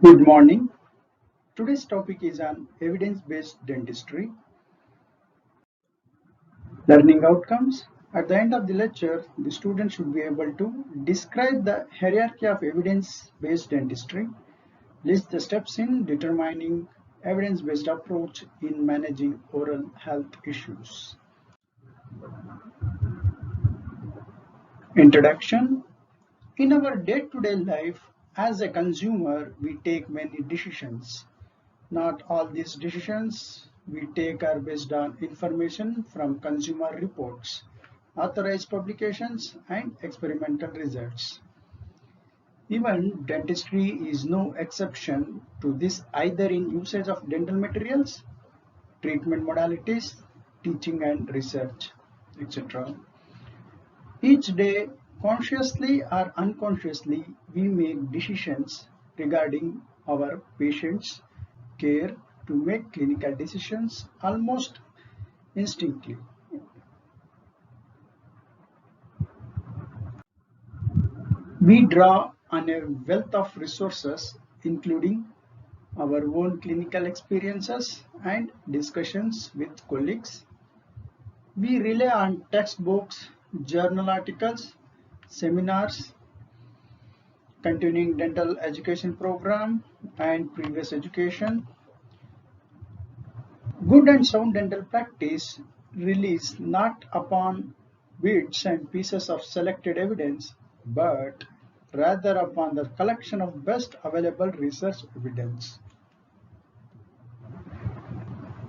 Good morning. Today's topic is on evidence-based dentistry. Learning outcomes. At the end of the lecture, the student should be able to describe the hierarchy of evidence-based dentistry, list the steps in determining evidence-based approach in managing oral health issues. Introduction. In our day-to-day life, as a consumer, we take many decisions. Not all these decisions we take are based on information from consumer reports, authorized publications, and experimental results. Even dentistry is no exception to this, either in usage of dental materials, treatment modalities, teaching and research, etc. Each day, consciously or unconsciously, we make decisions regarding our patients' care to make clinical decisions almost instinctively. We draw on a wealth of resources, including our own clinical experiences and discussions with colleagues. We rely on textbooks, journal articles, seminars, continuing dental education program, and previous education. Good and sound dental practice relies not upon bits and pieces of selected evidence, but rather upon the collection of best available research evidence.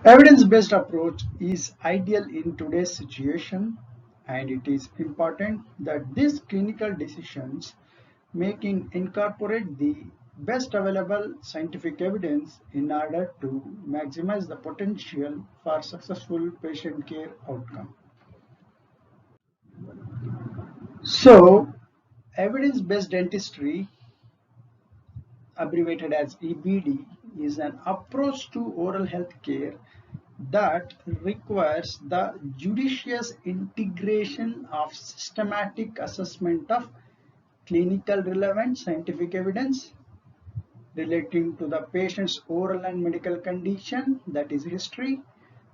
Evidence-based approach is ideal in today's situation, and it is important that these clinical decisions making incorporate the best available scientific evidence in order to maximize the potential for successful patient care outcome. So, evidence-based dentistry, abbreviated as EBD, is an approach to oral health care that requires the judicious integration of systematic assessment of clinical relevant scientific evidence relating to the patient's oral and medical condition, that is history,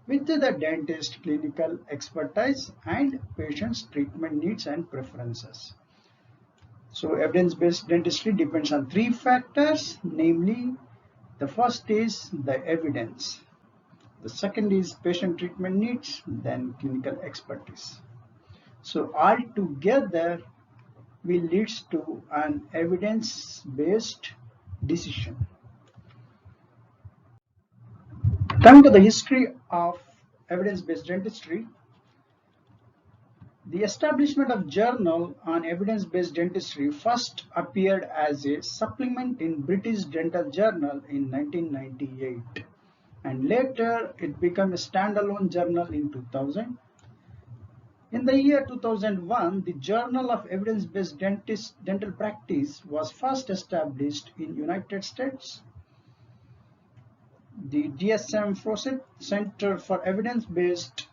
with the dentist clinical expertise and patient's treatment needs and preferences. So evidence-based dentistry depends on three factors, namely the first is the evidence, the second is patient treatment needs, then clinical expertise. So all together will lead to an evidence-based decision. Coming to the history of evidence-based dentistry, the establishment of journal on evidence-based dentistry first appeared as a supplement in British Dental Journal in 1998, and later it became a standalone journal in 2000. In the year 2001, the Journal of Evidence-Based Dental Practice was first established in United States. The DSM Fawcett Center for Evidence-Based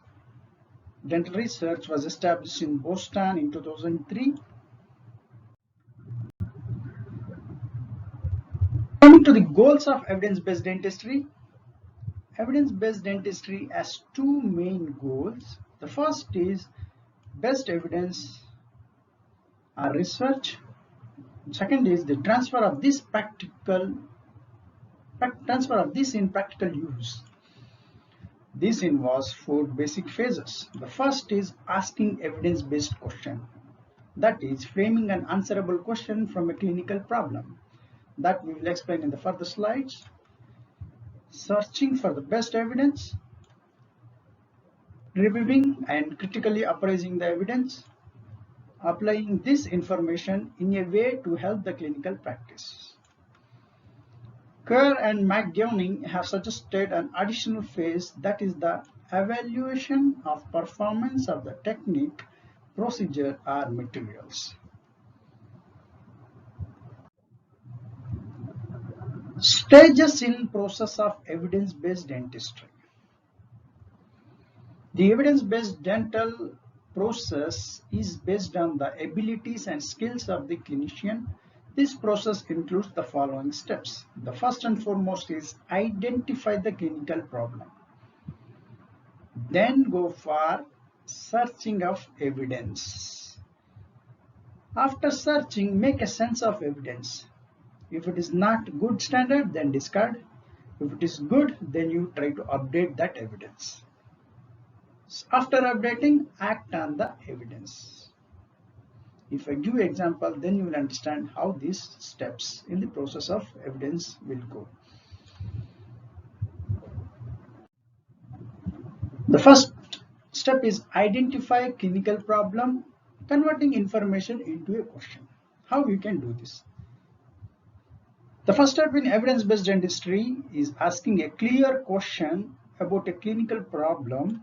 Dental Research was established in Boston in 2003. Coming to the goals of evidence-based dentistry, evidence-based dentistry has two main goals. The first is best evidence or research. Second is the transfer of this in practical use. This involves four basic phases. The first is asking evidence-based question. That is framing an answerable question from a clinical problem. That we will explain in the further slides. Searching for the best evidence. Reviewing and critically appraising the evidence. Applying this information in a way to help the clinical practice. Kerr and McGivney have suggested an additional phase, that is the evaluation of performance of the technique, procedure, or materials. Stages in process of evidence-based dentistry. The evidence-based dental process is based on the abilities and skills of the clinician, This process includes the following steps. The first and foremost is identify the clinical problem. Then go for searching of evidence. After searching, make a sense of evidence. If it is not good standard, then discard. If it is good, then you try to update that evidence. After updating, act on the evidence. If I give you example, then you will understand how these steps in the process of evidence will go. The first step is identify clinical problem, converting information into a question. How you can do this? The first step in evidence-based dentistry is asking a clear question about a clinical problem.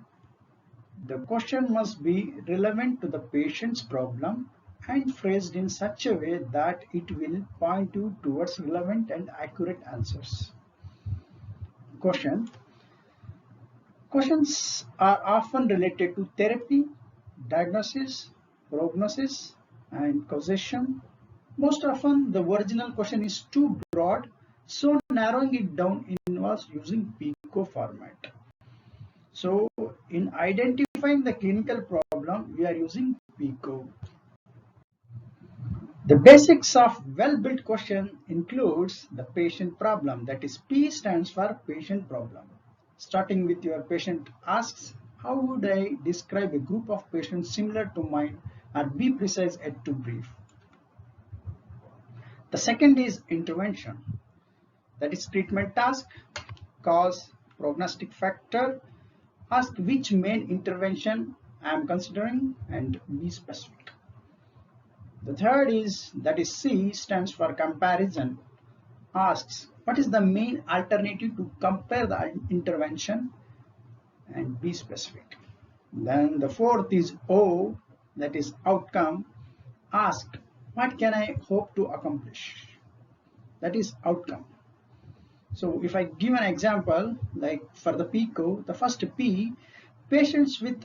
The question must be relevant to the patient's problem and phrased in such a way that it will point you towards relevant and accurate answers. Questions are often related to therapy, diagnosis, prognosis, and causation. Most often, the original question is too broad, so narrowing it down involves using PICO format. So, in identifying the clinical problem, we are using PICO. The basics of well-built question includes the patient problem, that is P stands for patient problem. Starting with your patient asks, how would I describe a group of patients similar to mine, or be precise yet too brief. The second is intervention, that is treatment task, cause, prognostic factor. Ask which main intervention I am considering and be specific. The third is, that is C stands for comparison. Asks what is the main alternative to compare the intervention and be specific. Then the fourth is O, that is outcome. Ask what can I hope to accomplish, that is outcome. So if I give an example, like for the PICO, the first P, patients with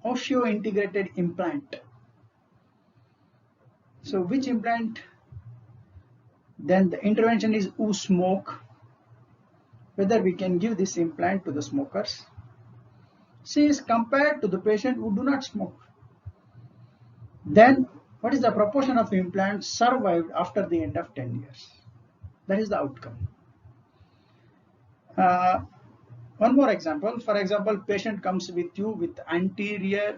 osseointegrated implant. So which implant? Then the intervention is who smoke, whether we can give this implant to the smokers. C is compared to the patient who do not smoke. Then what is the proportion of implants survived after the end of 10 years? That is the outcome. One more example. For example, patient comes with you with anterior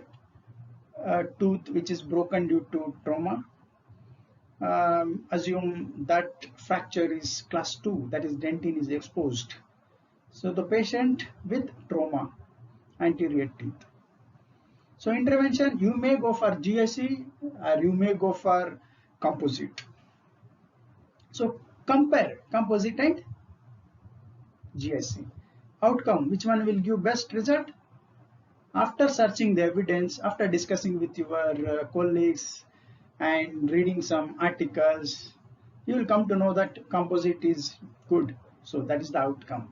tooth which is broken due to trauma. Assume that fracture is class 2, that is dentin is exposed. So the patient with trauma, anterior teeth. So intervention, you may go for GSE or you may go for composite. So compare composite and GSE. Outcome, which one will give best result? After searching the evidence, after discussing with your colleagues and reading some articles, you will come to know that composite is good. So that is the outcome.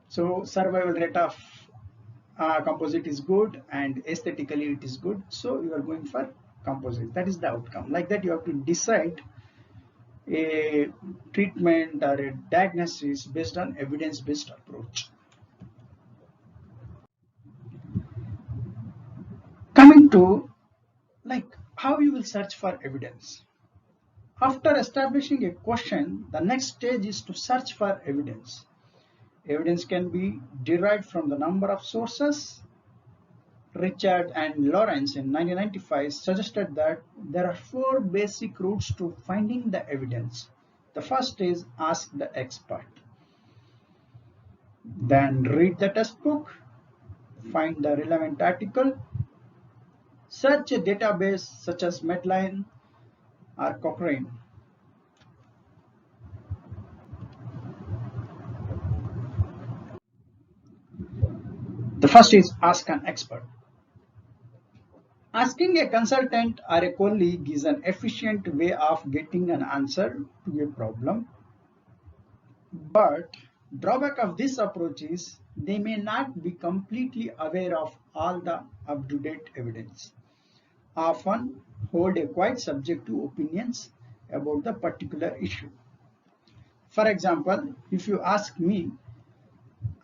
So survival rate of composite is good and aesthetically it is good. So you are going for composite. That is the outcome. Like that you have to decide a treatment or a diagnosis based on evidence-based approach. Coming to like how you will search for evidence. After establishing a question, the next stage is to search for evidence. Evidence can be derived from the number of sources. Richard and Lawrence in 1995 suggested that there are 4 basic routes to finding the evidence. The first is ask the expert. Then read the textbook, find the relevant article, search a database such as Medline or Cochrane. The first is ask an expert. Asking a consultant or a colleague is an efficient way of getting an answer to a problem. But drawback of this approach is they may not be completely aware of all the up-to-date evidence. Often hold a quite subjective opinions about the particular issue. For example, if you ask me,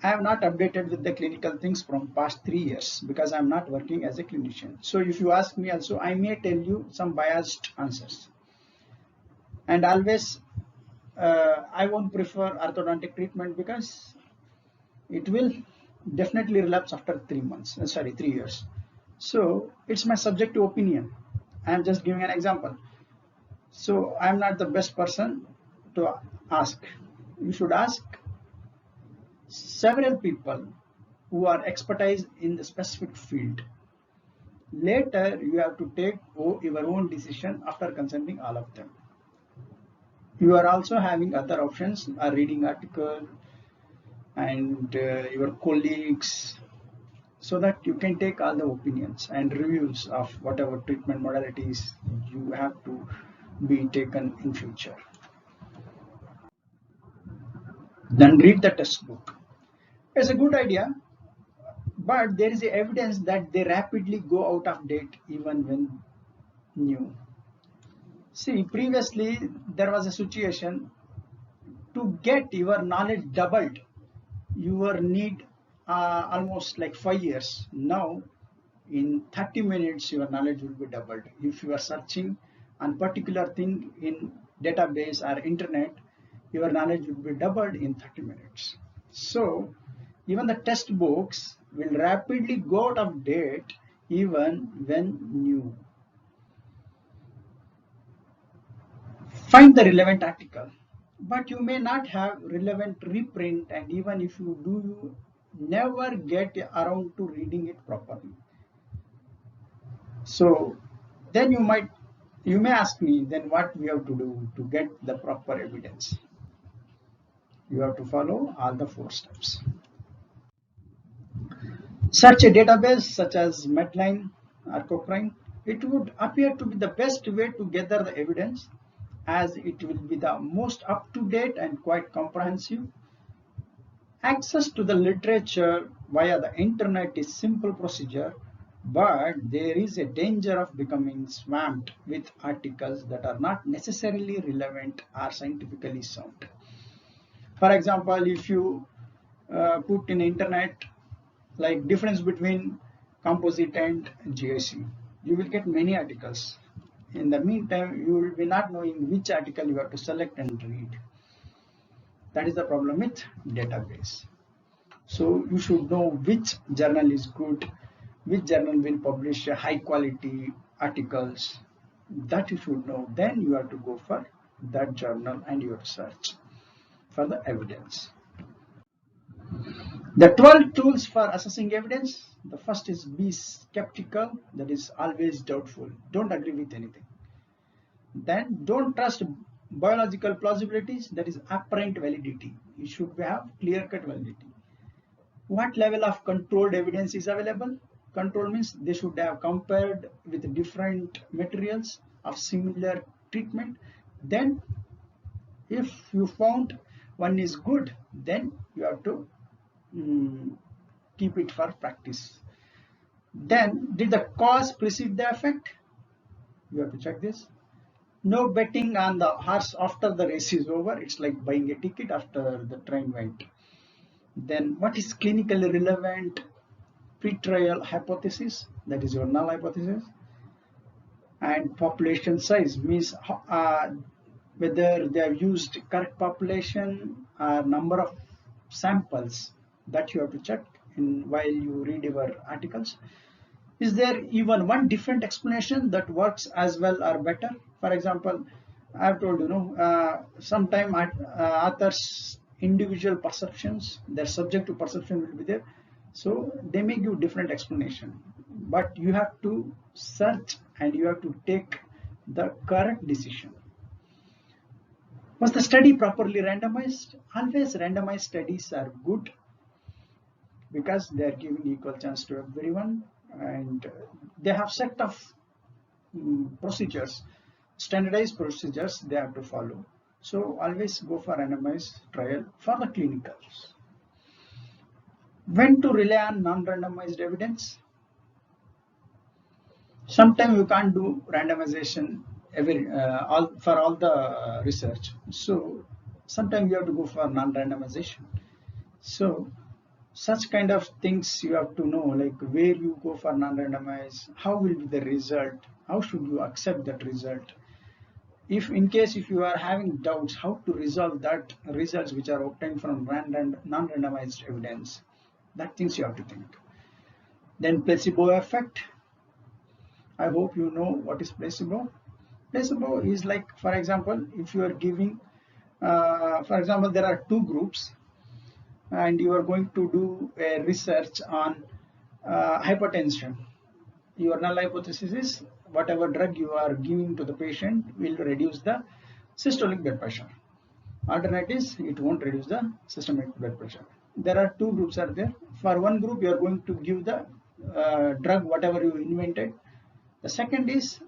I have not updated with the clinical things from past 3 years because I'm not working as a clinician. So if you ask me also, I may tell you some biased answers. And always, I won't prefer orthodontic treatment because it will definitely relapse after 3 months, 3 years. So it's my subjective opinion. I'm just giving an example. So I'm not the best person to ask. You should ask several people who are expertise in the specific field. Later, you have to take your own decision after consulting all of them. You are also having other options, a reading article and your colleagues, so that you can take all the opinions and reviews of whatever treatment modalities you have to be taken in future. Then read the textbook. It's a good idea, but there is evidence that they rapidly go out of date even when new. See, previously there was a situation to get your knowledge doubled, you will need almost like 5 years. Now, in 30 minutes, your knowledge will be doubled. If you are searching on particular thing in database or internet, your knowledge will be doubled in 30 minutes. So, even the textbooks will rapidly go out of date even when new. Find the relevant article, but you may not have relevant reprint, and even if you do, you never get around to reading it properly. So then you may ask me, then what we have to do to get the proper evidence? You have to follow all the 4 steps. Search a database such as Medline or Cochrane. It would appear to be the best way to gather the evidence, as it will be the most up-to-date and quite comprehensive. Access to the literature via the internet is simple procedure, but there is a danger of becoming swamped with articles that are not necessarily relevant or scientifically sound. For example, if you put in internet like difference between composite and GIC, you will get many articles. In the meantime, you will be not knowing which article you have to select and read. That is the problem with database. So you should know which journal is good, which journal will publish high quality articles. That you should know. Then you have to go for that journal and you have to search for the evidence. The 12 tools for assessing evidence. The first is be skeptical, that is always doubtful. Don't agree with anything. Then don't trust biological plausibilities, that is apparent validity. You should have clear-cut validity. What level of controlled evidence is available? Control means they should have compared with different materials of similar treatment. Then if you found one is good, then you have to keep it for practice. Then did the cause precede the effect? You have to check this. No betting on the horse after the race is over. It's like buying a ticket after the train went. Then what is clinically relevant pre-trial hypothesis? That is your null hypothesis. And population size means whether they have used correct population or number of samples, that you have to check while you read your articles. Is there even one different explanation that works as well or better? For example, I have told sometimes authors' individual perceptions, their subjective perception will be there, so they may give different explanation. But you have to search and you have to take the correct decision. Was the study properly randomized? Always randomized studies are good because they are giving equal chance to everyone, and they have set of procedures, standardized procedures they have to follow. So always go for randomized trial for the clinicals. When to rely on non-randomized evidence? Sometimes you can't do randomization all the research. So sometimes you have to go for non-randomization. So such kind of things you have to know, like where you go for non-randomized, how will be the result, how should you accept that result. If in case if you are having doubts, how to resolve that results which are obtained from non-randomized evidence, that things you have to think. Then placebo effect. I hope you know what is placebo. Placebo is like, for example, if you are giving, for example, there are two groups and you are going to do a research on hypertension. Your null hypothesis is whatever drug you are giving to the patient will reduce the systolic blood pressure. Alternate is it won't reduce the systemic blood pressure. There are two groups are there. For one group, you are going to give the drug whatever you invented. The second is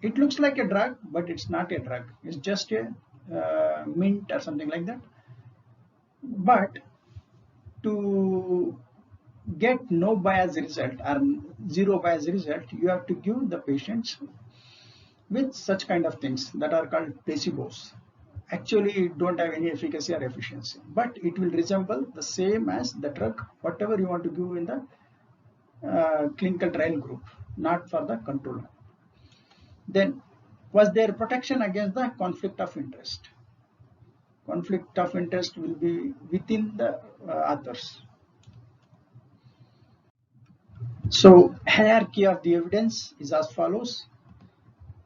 it looks like a drug, but it's not a drug. It's just a mint or something like that. But to get no bias result or zero bias result, you have to give the patients with such kind of things that are called placebos. Actually, it don't have any efficacy or efficiency, but it will resemble the same as the drug, whatever you want to give in the clinical trial group, not for the control. Then, was there protection against the conflict of interest? Conflict of interest will be within the authors. So, hierarchy of the evidence is as follows.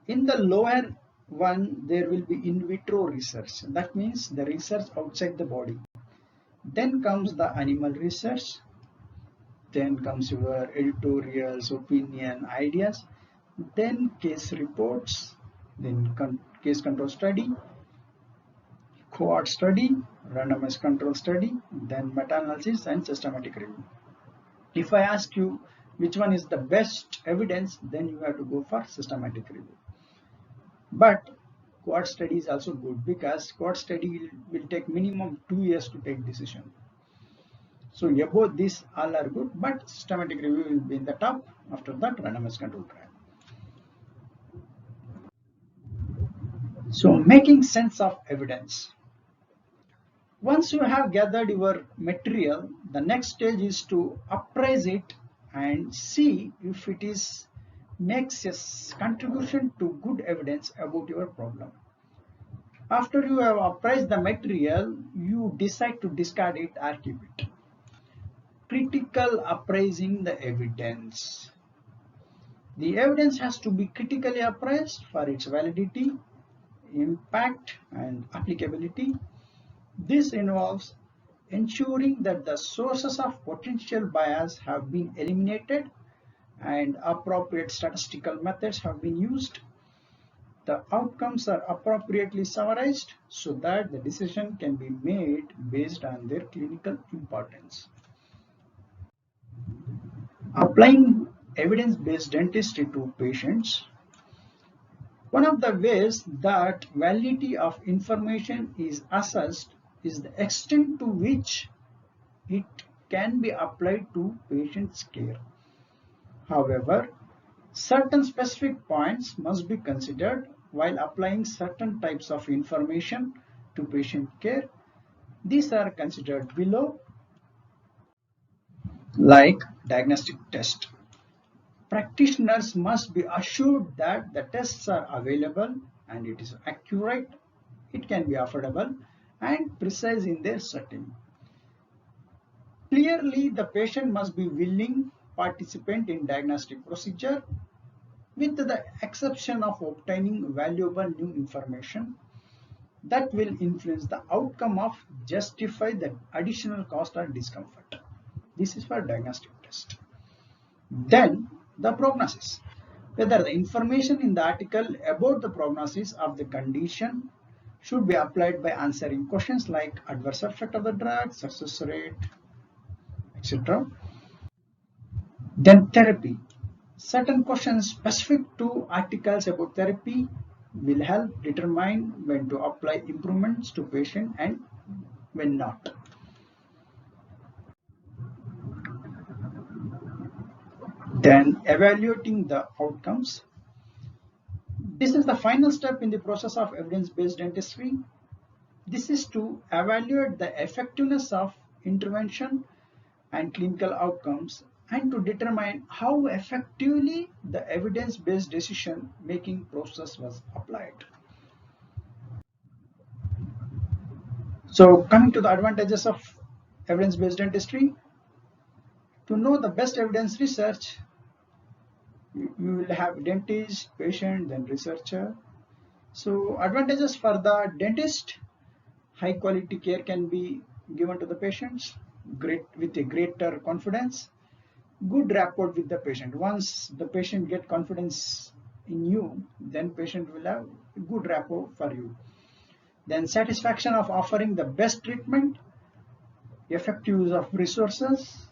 In the lower one, there will be in vitro research. That means the research outside the body. Then comes the animal research. Then comes your editorials, opinion, ideas. Then case reports. Then case control study, cohort study, randomized control study, then meta-analysis and systematic review. If I ask you which one is the best evidence, then you have to go for systematic review. But cohort study is also good because cohort study will take minimum 2 years to take decision. So above this all are good, but systematic review will be in the top. After that, randomized control trial. So making sense of evidence. Once you have gathered your material, the next stage is to appraise it and see if it is makes a contribution to good evidence about your problem. After you have appraised the material, you decide to discard it or keep it. Critical appraising the evidence. The evidence has to be critically appraised for its validity, impact, and applicability. This involves ensuring that the sources of potential bias have been eliminated and appropriate statistical methods have been used. The outcomes are appropriately summarized so that the decision can be made based on their clinical importance. Applying evidence-based dentistry to patients. One of the ways that validity of information is assessed is the extent to which it can be applied to patient's care. However, certain specific points must be considered while applying certain types of information to patient care. These are considered below, like diagnostic test. Practitioners must be assured that the tests are available and it is accurate, it can be affordable and precise in their setting. Clearly, the patient must be willing participant in diagnostic procedure with the exception of obtaining valuable new information that will influence the outcome of justify the additional cost or discomfort. This is for diagnostic test. Then the prognosis. Whether the information in the article about the prognosis of the condition should be applied by answering questions like adverse effect of the drug, success rate, etc. Then therapy. Certain questions specific to articles about therapy will help determine when to apply improvements to patient and when not. Then evaluating the outcomes. This is the final step in the process of evidence-based dentistry. This is to evaluate the effectiveness of intervention and clinical outcomes and to determine how effectively the evidence-based decision-making process was applied. So coming to the advantages of evidence-based dentistry, to know the best evidence research, you will have dentist, patient, then researcher. So advantages for the dentist: high quality care can be given to the patients, with a greater confidence, good rapport with the patient. Once the patient get confidence in you, then patient will have good rapport for you. Then satisfaction of offering the best treatment, effective use of resources,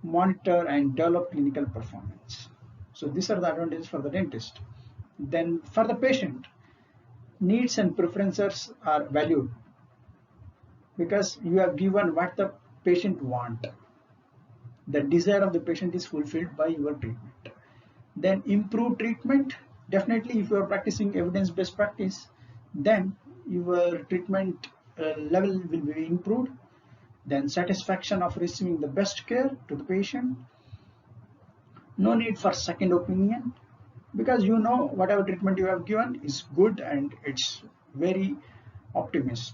monitor and develop clinical performance. So these are the advantages for the dentist. Then for the patient, needs and preferences are valued because you have given what the patient want. The desire of the patient is fulfilled by your treatment. Then improve treatment. Definitely if you are practicing evidence-based practice, then your treatment level will be improved. Then satisfaction of receiving the best care to the patient. No need for second opinion because you know whatever treatment you have given is good and it's very optimist.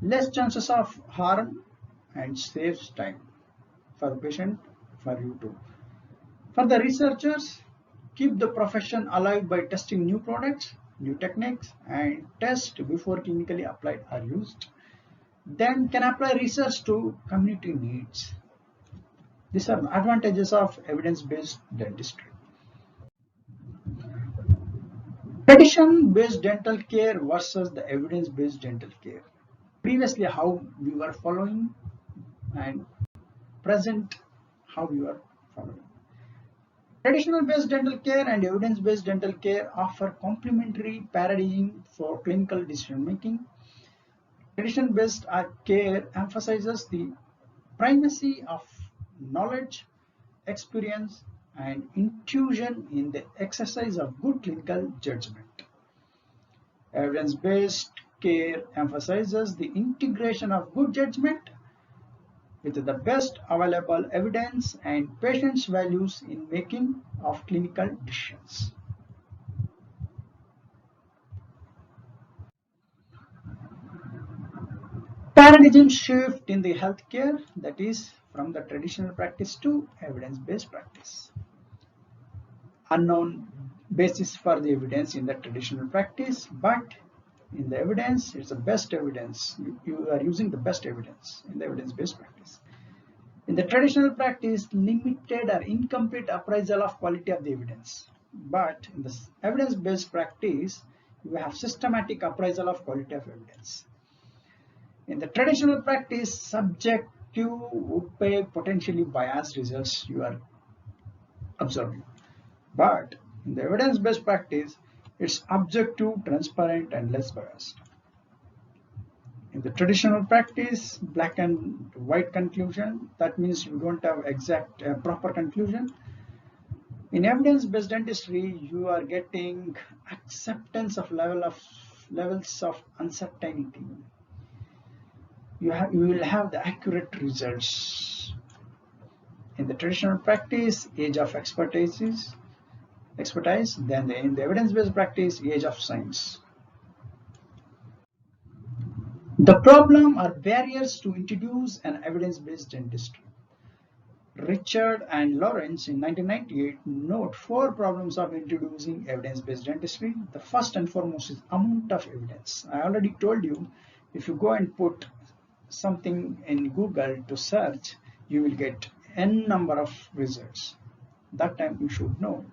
Less chances of harm and saves time for the patient, for you too. For the researchers, keep the profession alive by testing new products, new techniques, and test before clinically applied are used. Then can apply research to community needs. These are the advantages of evidence-based dentistry. Tradition-based dental care versus the evidence-based dental care. Previously, how we were following, and present, how we are following. Traditional-based dental care and evidence-based dental care offer complementary paradigm for clinical decision-making. Tradition-based care emphasizes the primacy of knowledge, experience, and intuition in the exercise of good clinical judgment. Evidence-based care emphasizes the integration of good judgment with the best available evidence and patients' values in making of clinical decisions. Paradigm shift in the healthcare, that is from the traditional practice to evidence-based practice. Unknown basis for the evidence in the traditional practice, but in the evidence, it's the best evidence. You are using the best evidence in the evidence-based practice. In the traditional practice, limited or incomplete appraisal of quality of the evidence. But in the evidence-based practice, you have systematic appraisal of quality of evidence. In the traditional practice, subjective, opaque, potentially biased results you are observing. But in the evidence-based practice, it's objective, transparent, and less biased. In the traditional practice, black and white conclusion, that means you don't have exact proper conclusion. In evidence-based dentistry, you are getting acceptance of levels of uncertainty. You will have the accurate results. In the traditional practice, age of expertise, then in the evidence-based practice, age of science. The problem are barriers to introduce an evidence-based dentistry. Richard and Lawrence in 1998 note 4 problems of introducing evidence-based dentistry. The first and foremost is amount of evidence. I already told you, if you go and put something in Google to search, you will get n number of results. That time you should know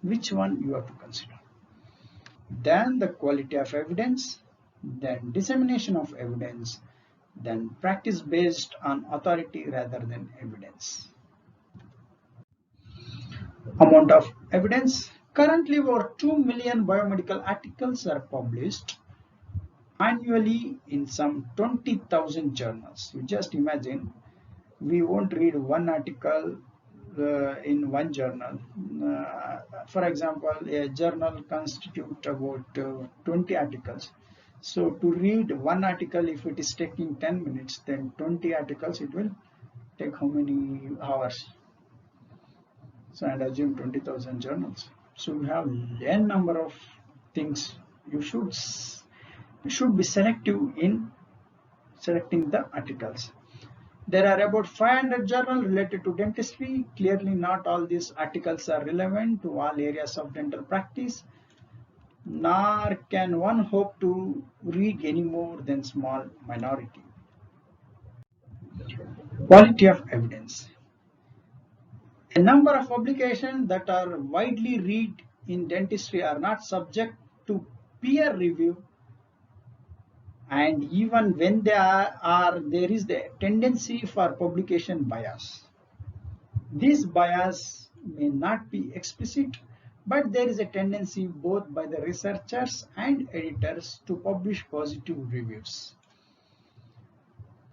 which one you have to consider. Then the quality of evidence, then dissemination of evidence, then practice based on authority rather than evidence. Amount of evidence. Currently over 2 million biomedical articles are published annually in some 20,000 journals. You just imagine, we won't read one article in one journal. For example, a journal constitutes about 20 articles. So to read one article, if it is taking 10 minutes, then 20 articles, it will take how many hours? So and assume 20,000 journals. So you have n number of things. You should be selective in selecting the articles. There are about 500 journals related to dentistry. Clearly, not all these articles are relevant to all areas of dental practice, nor can one hope to read any more than small minority. Quality of evidence. A number of publications that are widely read in dentistry are not subject to peer review, and even when they are there is the tendency for publication bias. This bias may not be explicit, but there is a tendency both by the researchers and editors to publish positive reviews.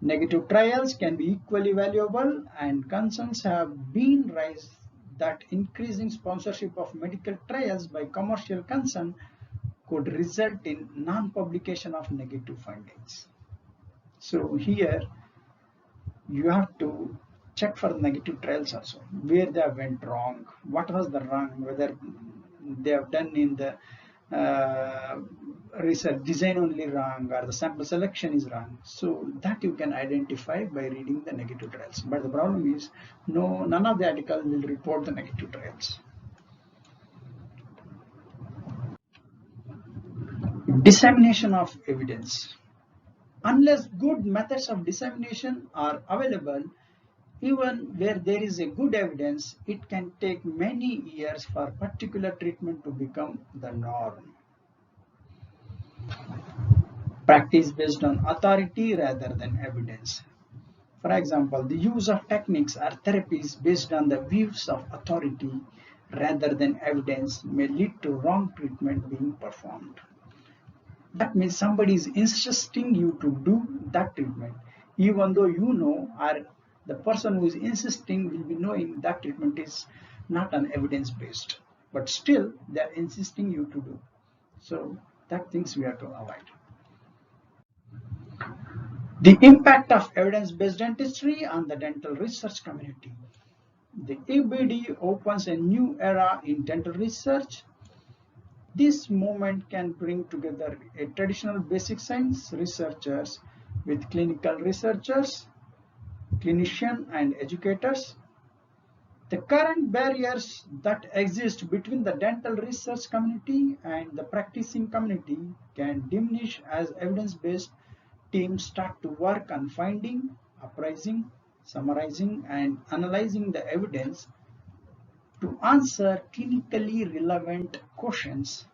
Negative trials can be equally valuable, and concerns have been raised that increasing sponsorship of medical trials by commercial concern could result in non-publication of negative findings. So here you have to check for negative trials also, where they went wrong, what was the wrong, whether they have done in the research design only wrong or the sample selection is wrong. So that you can identify by reading the negative trials. But the problem is none of the articles will report the negative trials. Dissemination of evidence. Unless good methods of dissemination are available, even where there is a good evidence, it can take many years for particular treatment to become the norm. Practice based on authority rather than evidence. For example, the use of techniques or therapies based on the views of authority rather than evidence may lead to wrong treatment being performed. That means somebody is insisting you to do that treatment, even though you know, or the person who is insisting will be knowing that treatment is not an evidence-based, but still they are insisting you to do. So that things we have to avoid. The impact of evidence-based dentistry on the dental research community. The EBD opens a new era in dental research. This movement can bring together a traditional basic science researchers with clinical researchers, clinicians, and educators. The current barriers that exist between the dental research community and the practicing community can diminish as evidence-based teams start to work on finding, appraising, summarizing, and analyzing the evidence to answer clinically relevant questions.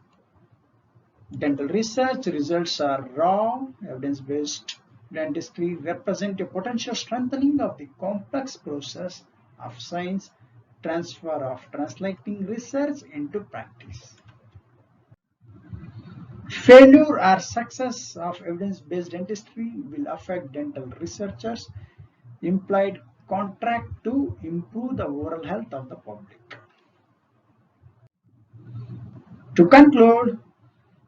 Dental research results are raw. Evidence-based dentistry represent a potential strengthening of the complex process of science transfer of translating research into practice. Failure or success of evidence-based dentistry will affect dental researchers' implied contract to improve the oral health of the public. To conclude,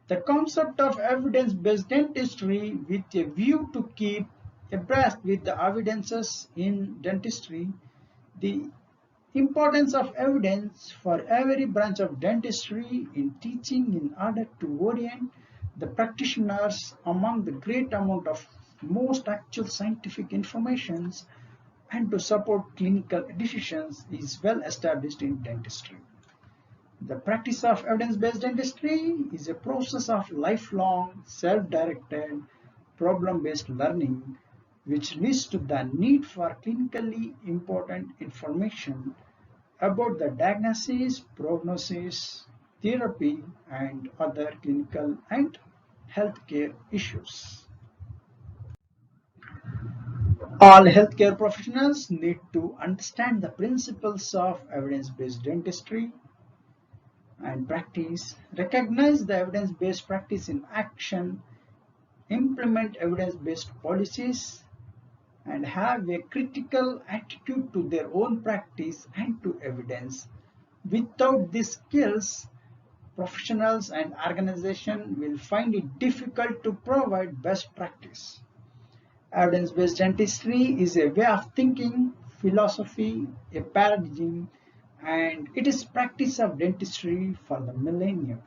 the concept of evidence-based dentistry with a view to keep abreast with the evidences in dentistry, the importance of evidence for every branch of dentistry in teaching in order to orient the practitioners among the great amount of most actual scientific informations and to support clinical decisions is well established in dentistry. The practice of evidence-based dentistry is a process of lifelong, self-directed, problem-based learning which leads to the need for clinically important information about the diagnosis, prognosis, therapy, and other clinical and healthcare issues. All healthcare professionals need to understand the principles of evidence-based dentistry and practice, recognize the evidence-based practice in action, implement evidence-based policies, and have a critical attitude to their own practice and to evidence. Without these skills, professionals and organizations will find it difficult to provide best practice. Evidence-based dentistry is a way of thinking, philosophy, a paradigm, and it is practice of dentistry for the millennium.